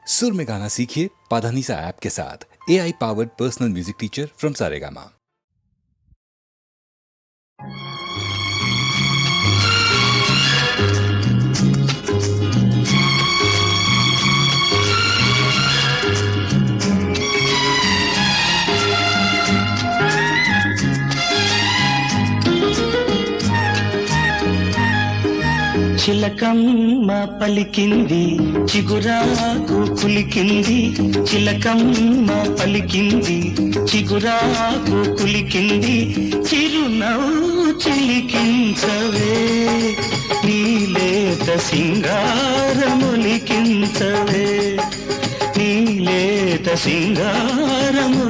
सुर में गाना सीखिए पाधानीसा ऐप के साथ। AI powered personal music teacher from Saregama. చిలకమ్మ పలికింది చిగురాకు కులికింది, చిలకమ్మ పలికింది చిగురాకు కులికింది, చిరునవ్వు చిలికించవే నీలేత సింగారములికించవే, నీలేత సింగారములికించవే.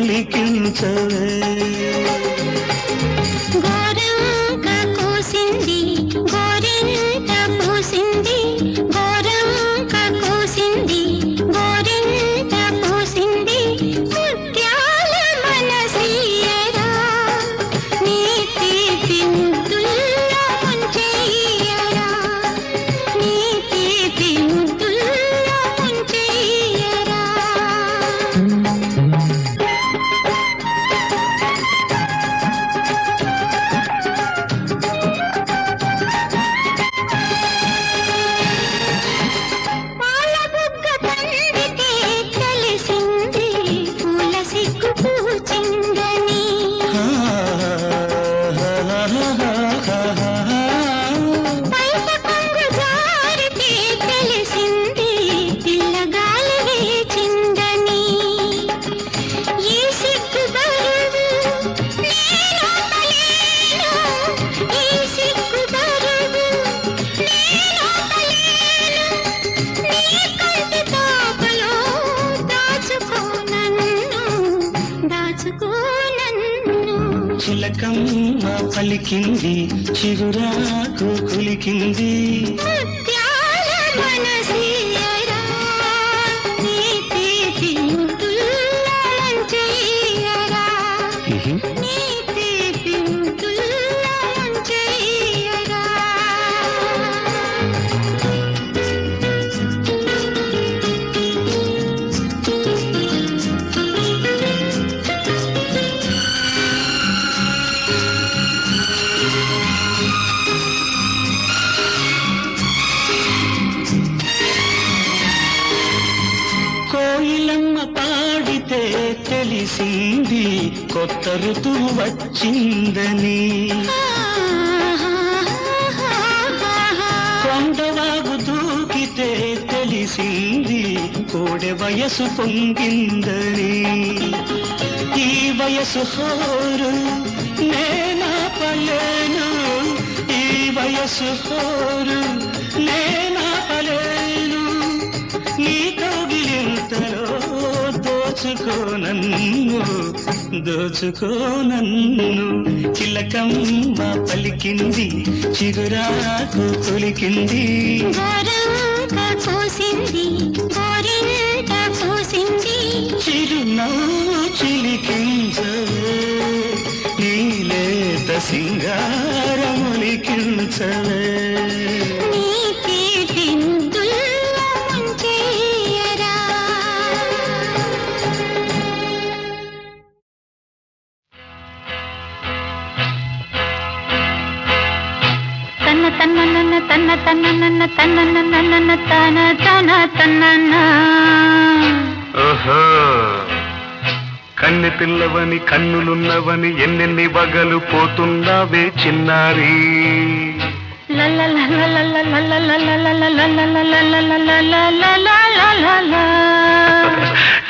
చిలకమ్మ పలికింది చిగురాకు కులికింది, ముత్యాల మనసియరా నీ తీపి ముద్దుల్లో ముంచెయ్యరా, నీ తీపి ముద్దుల్లో ముంచెయ్యరా. కోయిలమ్మ పాడితే తెలిసింది కొత్త ఋతువు వచ్చిందని, కొండవాగు దూకితే తెలిసింది కోడె వయసు పొంగిందని, ఈ వయసు హోరు నేనాపలేను, ఈ వయసు హోరు నేనాపలేను, నీ కౌగిలింతలో దోచుకో నన్ను, దోచుకో నన్ను. చిలకమ్మ పలికింది చిగురాకు కులికింది, చిరునవ్వు చిలికించవే నీలేత సింగారములికించవే. ఓహో కన్నె పిల్లవని కన్నులున్నవని ఎన్నెన్ని వగలు పోతున్నావే చిన్నారి,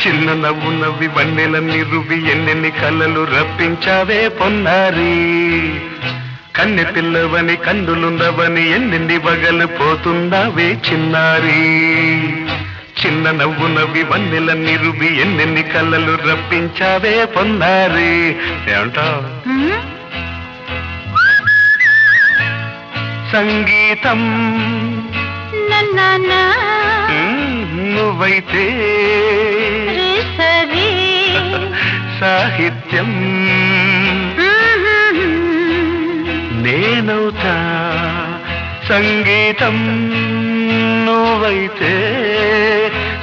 చిన్న నవ్వు నవ్వి వన్నెలన్నీ రువి ఎన్నెన్ని కళ్ళలు రప్పించావే పొన్నారి, కన్నె పిల్లవని కన్నులున్నవని ఎన్నెన్ని వగలు పోతున్నావే చిన్నారి, చిన్న నవ్వు నవ్వి వన్నెలన్నీ రువి ఎన్నెన్ని కళ్ళలు రప్పించావే పొన్నారి. ఏమంటావు? సంగీతం నువ్వైతే సాహిత్యం నేనవుతా, సంగీతం నువ్వైతే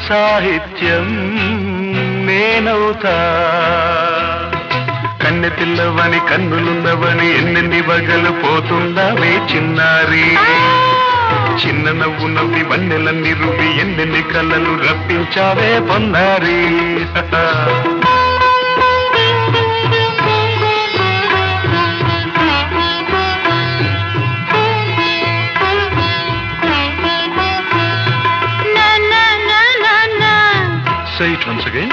సాహిత్యం నేనవుతా. కన్నె పిల్లవని కన్నులున్నవని ఎన్నెన్ని వగలు పోతుందావే చిన్నారి. చిన్న నవ్వు నవ్వి వన్నెలన్నీ రువి ఎన్నెన్ని కళ్ళలు రప్పించావే పొన్నారి. Say it once again.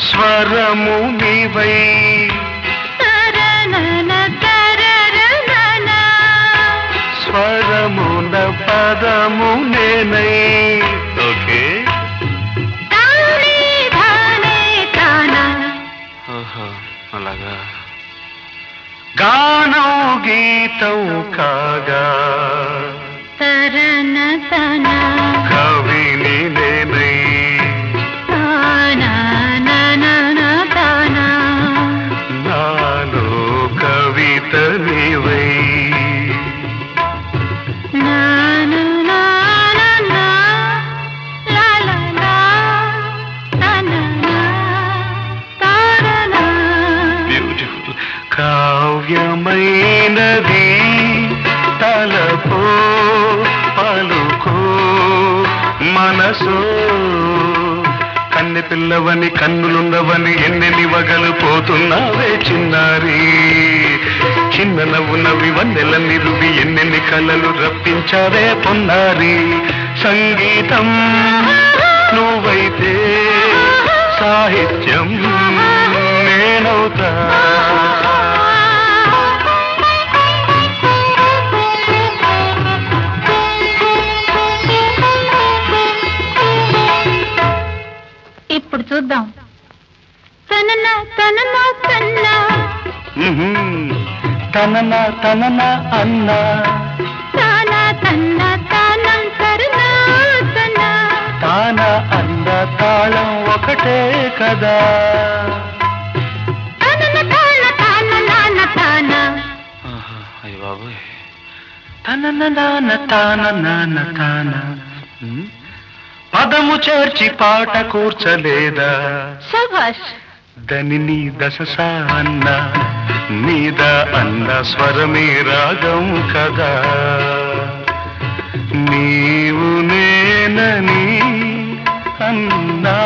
స్వరము నీవై స్వరమున పదము నేనై. ఓకే, అలాగా. గానం గీతం కాగా కవిని నేనై. నాలో కవిత నీవై. బ్యూటిఫుల్. కావ్యమైనది తలపో పలుకో మనసో. కన్నె పిల్లవని కన్నులున్నవని ఎన్నెన్ని వగలు పోతున్నావే చిన్నారి. చిన్న నవ్వు నవ్వి వన్నెలన్నీ రువి ఎన్నెన్ని కళ్ళలు రప్పించావే పొన్నారి. సంగీతం నువ్వైతే సాహిత్యం నేనవుతా. ఇప్పుడు చూద్దాం. తనన తనన తన్నా తనన తనన అన్నా. తాన తన్న తానం కరుణా తన తాన అన్న తాళం ఒకటే కదా. తనన తాన తాన నాన తాన. అయ్య బాబోయ్. తనన నాన తాన నాన తాన. పదము చేర్చి పాట కూర్చలేదా. శభాష్. దని దశ అన్న మీద అన్న స్వరమే రాగం కదా. నీవు నేనని అన్నా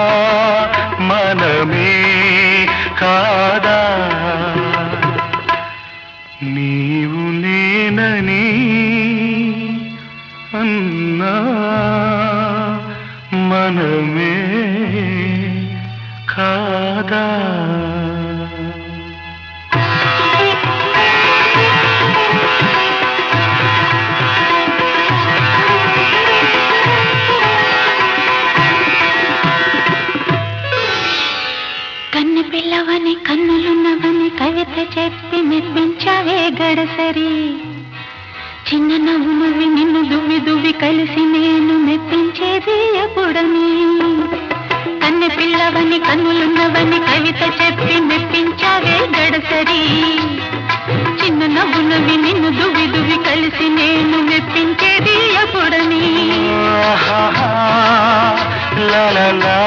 మనమే కాదా. నీవు నేనని అన్నా మనమే కాదా. కన్నె పిల్లవని కన్నులున్నవని కవిత చెప్పి మెప్పించావే గడసరి. చిన్న నవ్వు నువ్వి నిన్ను దువ్వి దువ్వి కలిసి నేను మెప్పించేది ఎప్పుడని. కన్నె పిల్లవని కన్నులున్నవని కవిత చెప్పి మెప్పించావే గడసరి. చిన్న నవ్వు నువ్వి నిన్ను దువ్వి దువ్వి కలిసి నేను మెప్పించేది ఎప్పుడని. లా లా లా.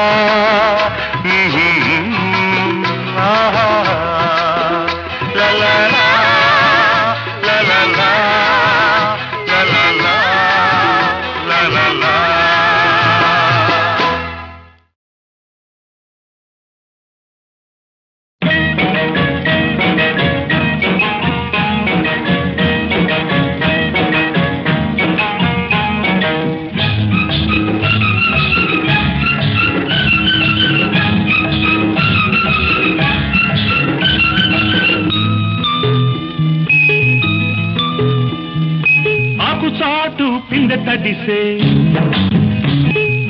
తడిసే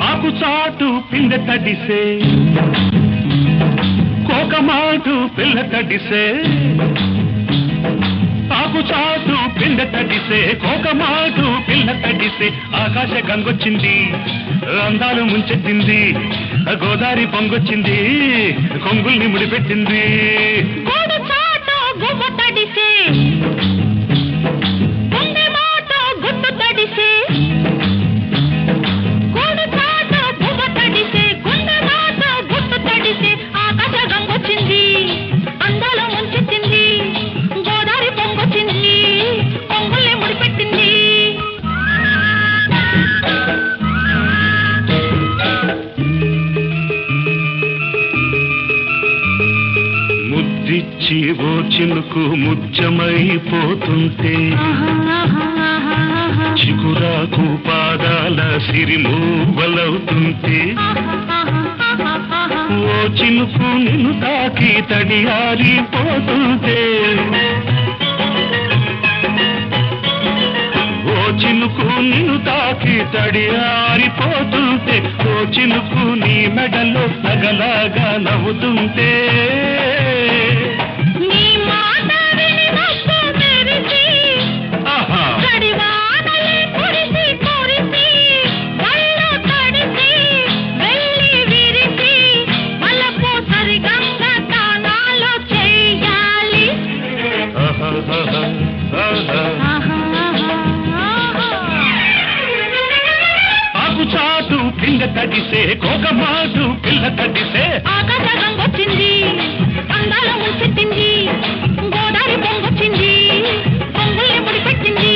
ఆకు చాటు పిందె తడిసే కోకమాటు పిల్ల తడిసే ఆకు చాటు పిందె తడిసే కోకమాటు పిల్ల తడిసే ఆకాశ గంగొచ్చింది అందాలు ముంచెత్తింది గోదావరి పొంగొచ్చింది కొంగుల్ని ముడిపెట్టింది కోడు చాటు గువ్వ తడిసే గుండె మాట గుట్టు తడిసే కొంచెమైపోతుంటే చిగురాకు పాదాల సిరిమూవలవుతుంటే ఓ చినుకు నిన్ను తాకి తడియారిపోతుంటే ఓ చినుకు నిన్ను తాకి తడియారిపోతుంటే ఓ చినుకు నీ మెడలో నగలాగా నవ్వుతుంటే చాటు పిండ తడిసే కోకమాటు పిల్ల తడిసే ఆకాశం వచ్చింది అందాల ముంచెత్తింది గోదావరి పొంగొచ్చింది పొంగుల్ని ముడిపెట్టింది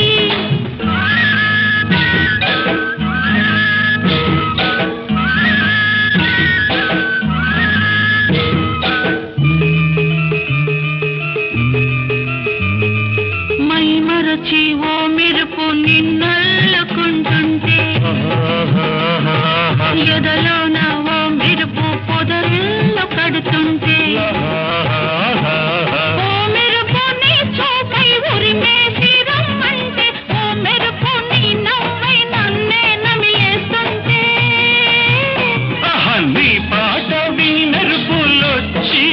మై మరచి ఓ మెరుపు నిన్నల్లుకుంటుంటే ఎదలోన ఓ మెరుపు పొదల్లో కడుతుంటే ఓ మెరుపు నీ చూపై ఉరిమేసి రమ్మంటే ఓ మెరుపు నీ నవ్వై నన్నే నమిలేస్తుంటే నీ పాట నీ మెరుపులొచ్చి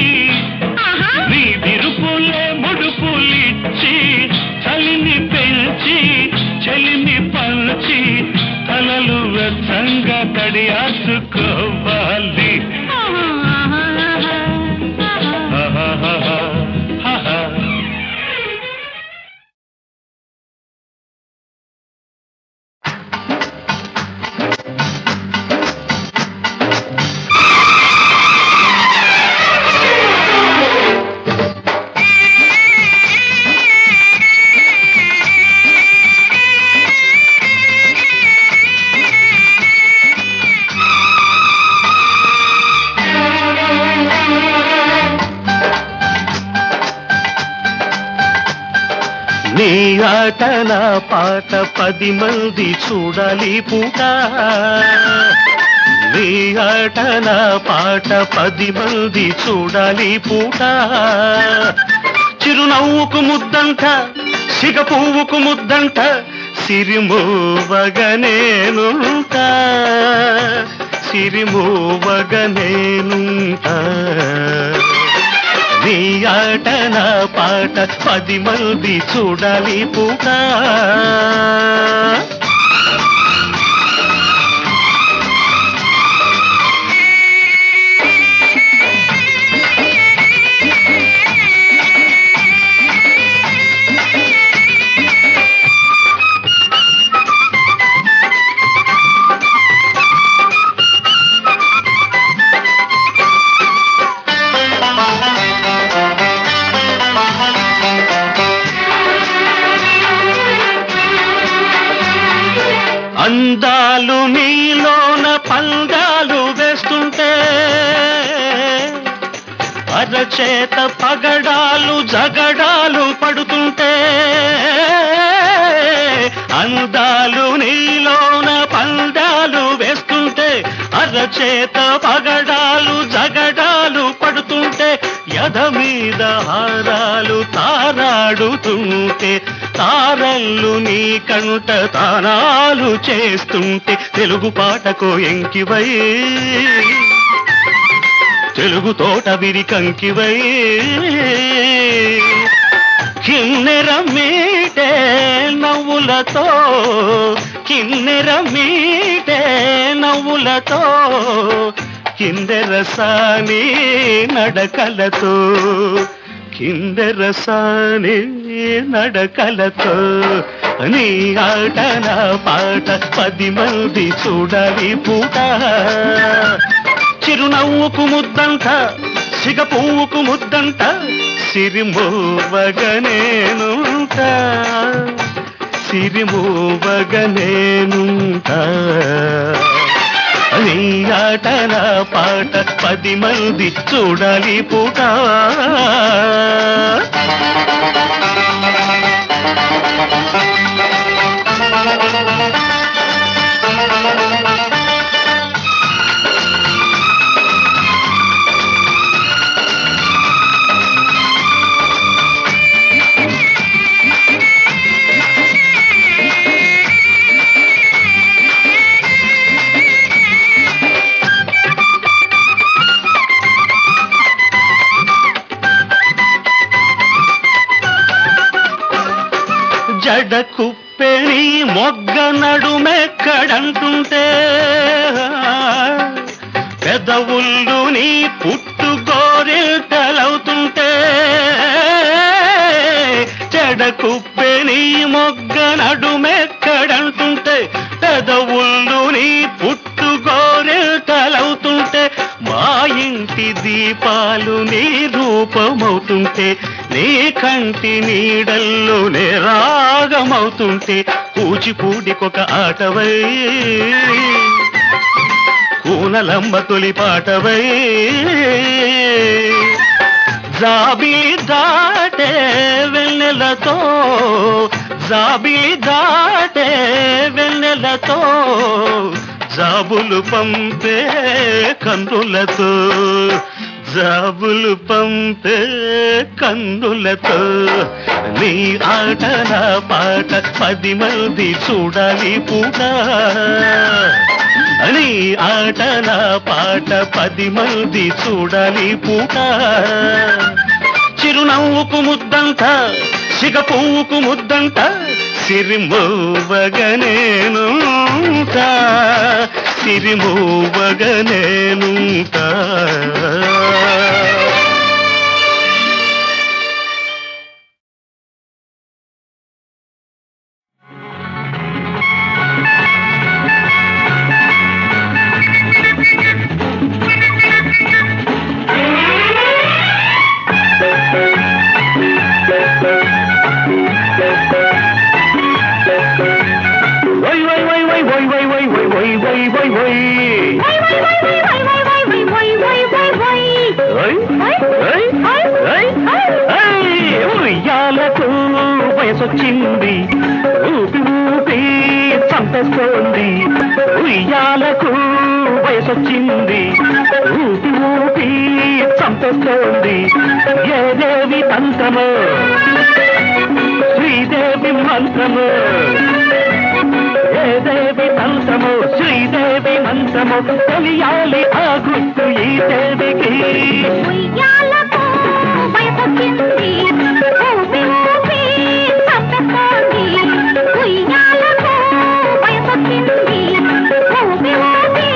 నీ విరుపులే ముడుపులిచ్చి చలిని పెంచి చలిని పంచి తలలు వెచ్చంగా తడియాసుకోవాలి నీ ఆట నా పాట 10 మంది చూడాలి పూట నీ ఆట నా పాట 10 మంది చూడాలి పూట చిరునవ్వుకు ముద్దంట సిగ పువ్వుకు ముద్దంట సిరిమూవగనేనుంటా సిరిమూవగనేనుంటా నీ ఆట నా పాట 10 మంది చూడాలి పూట అందాలు నీలోన పందాలు వేస్తుంటే అరచేత పగడాలు జగడాలు పడుతుంటే అందాలు నీలోన పందాలు వేస్తుంటే అరచేత పగడాలు జగడాలు పడుతుంటే యద మీద హారాలు తారాడుతుంటే తారల్లు నీ కంట తానాలు చేస్తుంటే తెలుగు పాటకు ఎంకివై తెలుగు తోట విరికంకివై కిన్నెర మీటే నవ్వులతో కిన్నెర మీటే నవ్వులతో కిందెరసాని నడకలతో కిందెరసాని నడకలతో నీ ఆట నా పాట 10 మంది చూడాలి పూట చిరునవ్వుకు ముద్దంట సిగ పువ్వుకు ముద్దంట సిరిమూవగనేనుంటా సిరిమూవగనేనుంటా నీ ఆట నా పాట 10 మంది చూడాలి పూట జడ కుప్పెని మొగ్గ నడుమెక్కడంటుంటే పెదవుళ్ళు నీ పుట్టు గోరెల్టలవుతుంటే జడ కుప్పెని మొగ్గ నడుమెక్కడంటుంటే పెదవుళ్ళు నీ పుట్టు గోరెల్టలవుతుంటే మా ఇంటి దీపాలు నీ రూపమవుతుంటే నీ కంటి నీడల్లోనే రాగమవుతుంటే కూచిపూడికొక ఆటవై కూనలమ్మ తొలి పాటవై జాబిలి దాటే వెన్నెలతో జాబిలి దాటే వెన్నెలతో జాబులు పంపే కందులతో జాబులు పంపే కందులతో నీ ఆట నా పాట 10 మంది చూడాలి పూట నీ ఆట నా పాట 10 మంది చూడాలి పూట చిరునవ్వుకు ముద్దంట సిగ పువ్వుకు ముద్దంట సిరిమోవగనేనుంటా సిరిమోవగనేనుంటా ఉయ్యాలకు వయసొచ్చింది ఊపి ఊపి చంపేస్తోంది ఉయ్యాలకు వయసొచ్చింది ఊపి ఊపి చంపేస్తోంది ఏ దేవి మంత్రము శ్రీదేవి మంత్రము ఏ దేవి మంత్రము శ్రీదేవి మంత్రము తెలియాలి ఆ గుర్తు ఈ దేవికి ఉయ్యాలకు వయసొచ్చింది ఊపి ఊపి చంపేస్తోంది ఉయ్యాలకు వయసొచ్చింది ఊపి ఊపి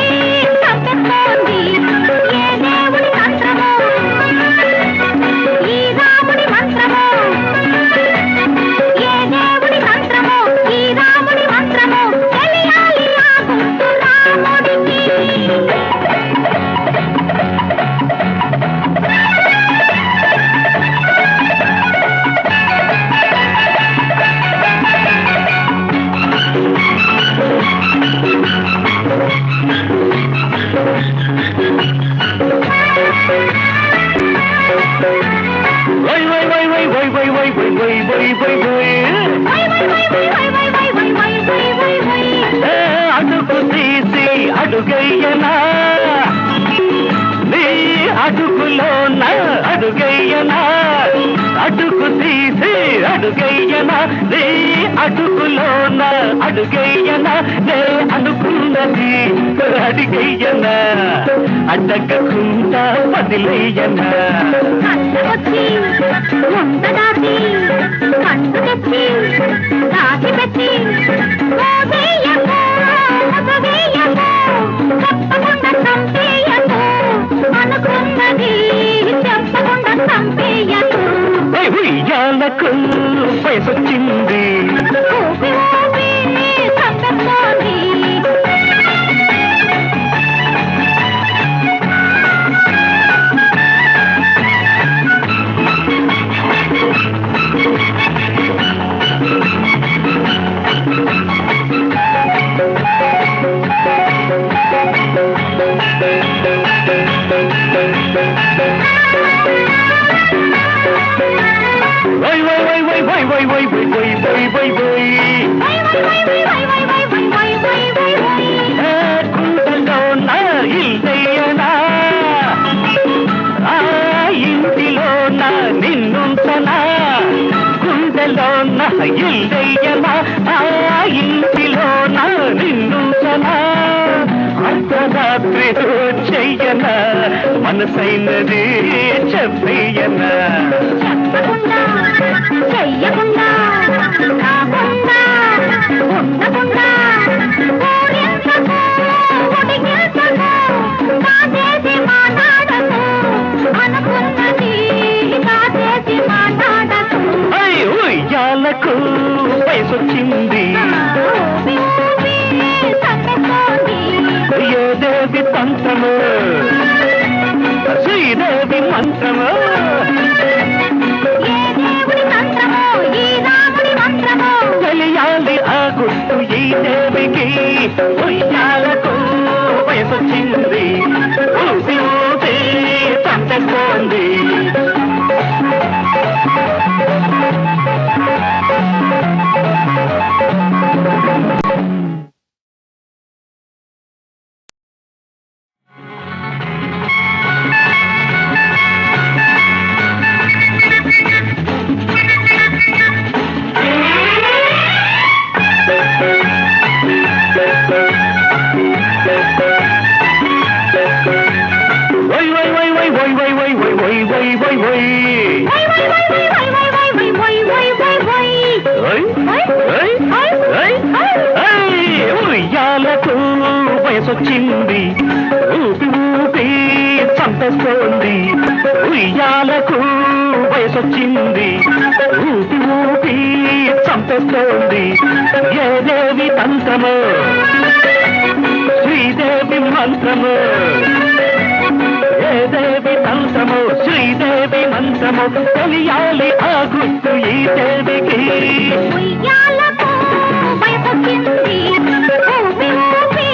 చంపేస్తోంది ఏ దేవుడి మంత్రమో ఈ రాముడి మంత్రమో ఏ దేవుడి మంత్రమో ఈ రాముడి మంత్రమో తెలియాలి ఆ గుర్తు రాముడికి అడుగు తీసి అడుగయ్యనా నీ అడుగులోన అడుగయ్యనా అడుగు తీసి అడుగయ్యనా నీ అడుగులోన అడుగయ్యనా నే అనుకున్నది అడిగయ్యనా అడ్డగకుండా వదిలేయనా వచ్చి ముందదాచి కంటు తెచ్చి దాచి పెట్టి వేయకు వేయకు చెప్పకుండా చంపేయకు అనుకున్నది చెప్పకుండా చంపేయకు ఉయ్యాలకు వయసొచ్చింది ఊపి ఊపి చంపేస్తోంది ఇల్లయ్యనా ఆ ఇంటిలోన నిన్నుంచనా అర్ధరాత్రి చెయ్యనా మనసైనది చెప్పయ్యనా చెప్పకుండా చెయ్యకుండా కాకుండా ఉండకుండా ఊరించకు ఉడిగించకు కాచేసి మాట్లాడకు అనుకున్నది కాచేసి మాట్లాడకు ఉయ్యాలకు వయసొచ్చింది ఊపి ఊపి తగ్గతోంది ఏదేవి తంత్రము శ్రీదేవి మంత్రము ఏ దేవుడి మంత్రమో ఈ రాముడి మంత్రమో తెలియాలి ఆ గుర్తు ఈ దేవికి ఉయ్యాలకు వయసొచ్చింది ఊపి ఊపి తంతోంది ఉయ్యాలకు వయసొచ్చింది ఊపి ఊపి చంపేస్తోంది ఉయ్యాలకు వయసొచ్చింది ఊపి ఊపి చంపేస్తోంది ఏదేవి తంత్రము శ్రీదేవి మంత్రము ఏదేవి తంత్రము శ్రీదేవి మంత్రము తెలియాలి ఆ గుర్తు ఈ దేవికి ఉయ్యాలకు వయసొచ్చింది ఊపి ఊపి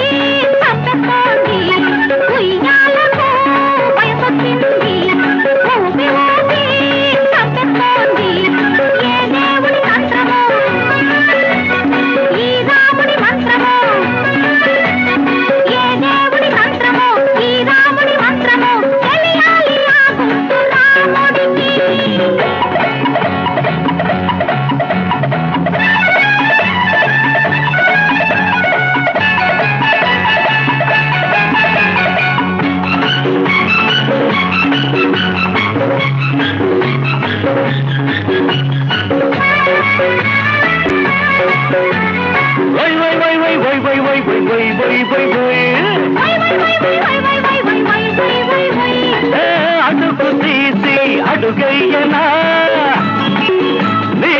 చంపేస్తోంది ఉయ్యాలకు వయసొచ్చింది ఊపి ఊపి చంపేస్తోంది ఏ దేవుడి మంత్రమో ఈ రాముడి మంత్రమో ఏ దేవుడి మంత్రమో ఈ రాముడి మంత్రమో తెలియాలి ఆ గుర్తు రాముడికి అడుగు తీసి అడుగయ్యనా నీ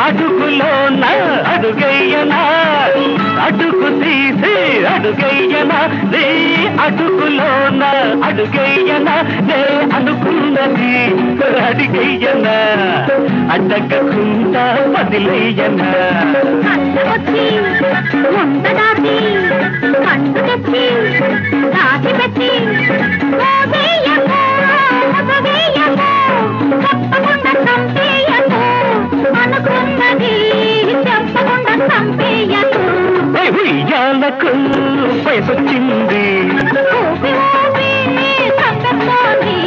అడుగులోన అడుగయ్యనా అడుగు తీసి అడుగయ్యనా నీ అడుగులోన అడుగయ్యనా నే అనుకున్నది అడిగయ్యనా అడ్డగకుండా వదిలేయనా కట్టవచ్చి ముంద దాచి కట్టు తెచ్చి దాచి పెట్టి మోగేయకు మగవేయకు చెప్పకుండా చంపేయకు అనుకున్నది చెప్పకుండా చంపేయకు ఉయ్యాలకు వయసొచ్చింది ఊపి ఊపి చంపేస్తోంది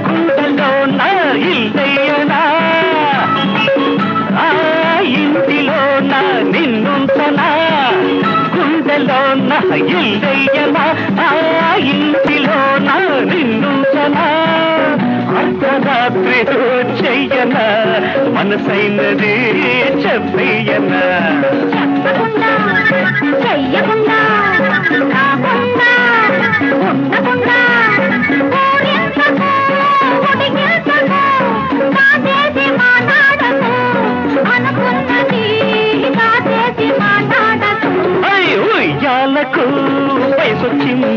కుండలోన ఇల్లయ్యనా ఆ ఇంటిలోన నిన్నుంచనా గుండెలోన ఇల్లయ్యనా ఆ ఇంటిలోన నిన్నుంచనా అర్ధరాత్రి చెయ్యనా మనసైనది చెప్పయ్యనా చెప్పకుండా చెయ్యకుండా కాకుండా ఉండకుండా ఊరించకు ఉడిగించకు కాచేసి మాట్లాడకు అనుకున్నది కాచేసి మాట్లాడకు ఉయ్యాలకు వయసొచ్చింది